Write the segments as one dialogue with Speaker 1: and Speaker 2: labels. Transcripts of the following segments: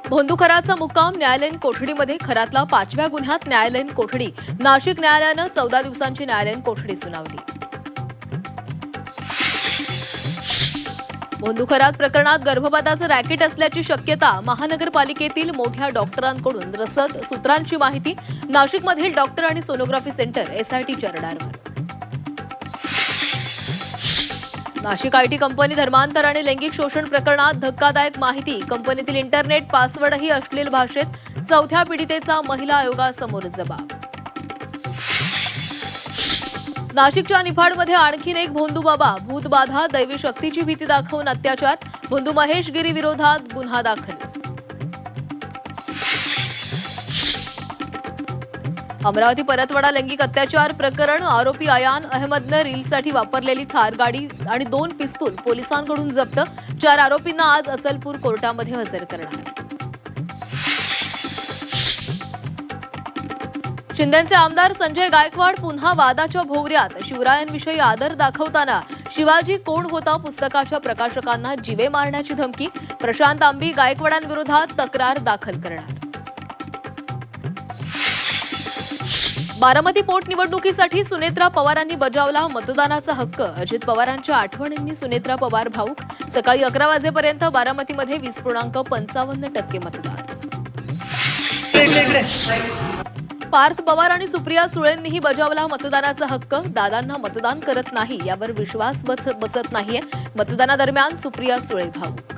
Speaker 1: भोंदू खराचा मुक्काम न्यायालयीन कोठडीमध्ये खरातला 5व्या गुन्ह्यात न्यायालयीन कोठडी. नाशिक न्यायालयानं 14 दिवसांची न्यायालयीन कोठडी सुनावली. भोंदू खरात प्रकरणात गर्भपाताचं रॅकेट असल्याची शक्यता. महानगरपालिकेतील मोठ्या डॉक्टरांकडून रसद सूत्रांची माहिती. नाशिकमधील डॉक्टर आणि सोनोग्राफी सेंटर एसआयटीच्या रडारवर. नाशिक आयटी कंपनी धर्मांतर आणि लैंगिक शोषण प्रकरणात धक्कादायक माहिती. कंपनीतील इंटरनेट पासवर्डही अश्लील भाषेत. 4थ्या पीडितेचा महिला आयोगासमोर जबाब. नाशिकच्या निफाडमध्ये आणखीन एक भोंदू बाबा. भूतबाधा, दैवी शक्तीची भीती दाखवून अत्याचार. भोंदू महेश गिरी विरोधात गुन्हा दाखल. अमरावती परतवाडा लैंगिक अत्याचार प्रकरण. आरोपी अयान अहमदनं रीलसाठी वापरलेली थार गाडी आणि 2 पिस्तूल पोलिसांकडून जप्त. 4 आरोपींना आज अचलपूर कोर्टामध्ये हजर करणार. शिंदेचे आमदार संजय गायकवाड पुन्हा वादाच्या भोवऱ्यात. शिवरायांविषयी आदर दाखवताना शिवाजी कोण होता पुस्तकाच्या प्रकाशकांना जीवे मारण्याची धमकी. प्रशांत आंबी गायकवाडांविरोधात तक्रार दाखल करणार. बारामती पोटनिवडणुकीसाठी सुनेत्रा पवारांनी बजावला मतदानाचा हक्क. अजित पवारांच्या आठवणींनी सुनेत्रा पवार भावूक. सकाळी 11 वाजेपर्यंत बारामतीमध्ये 20.55% मतदान. पार्थ पवार आणि सुप्रिया सुळेंनीही बजावला मतदानाचा हक्क. दादांना मतदान करत नाही यावर विश्वास बसत नाहीये. मतदानादरम्यान सुप्रिया सुळे भावूक.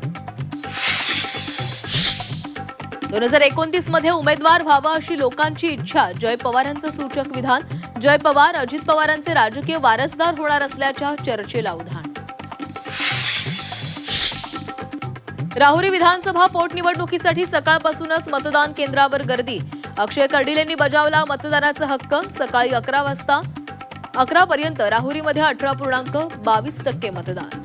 Speaker 1: 2029 मध्ये उमेदवार व्हावा अशी लोकांची इच्छा. जय पवारांचं सूचक विधान. जय पवार अजित पवारांचे राजकीय वारसदार होणार असल्याच्या चर्चेला उधाण. राहुरी विधानसभा पोटनिवडणुकीसाठी सकाळपासूनच मतदान केंद्रावर गर्दी. अक्षय कर्डिलेंनी बजावला मतदानाचा हक्क. सकाळी 11 पर्यंत राहुरीमध्ये 18.22% मतदान.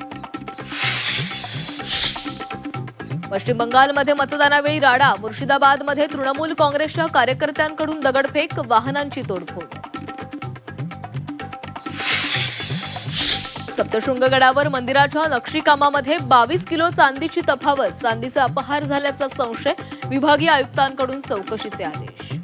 Speaker 1: पश्चिम बंगालमध्ये मतदानावेळी राडा. मुर्शिदाबादमध्ये तृणमूल काँग्रेसच्या कार्यकर्त्यांकडून दगडफेक. वाहनांची तोडफोड. सप्तशृंगगडावर मंदिराच्या नक्षीकामामध्ये 22 किलो चांदीची तफावत. चांदीचा अपहार झाल्याचा संशय. विभागीय आयुक्तांकडून चौकशीचे आदेश.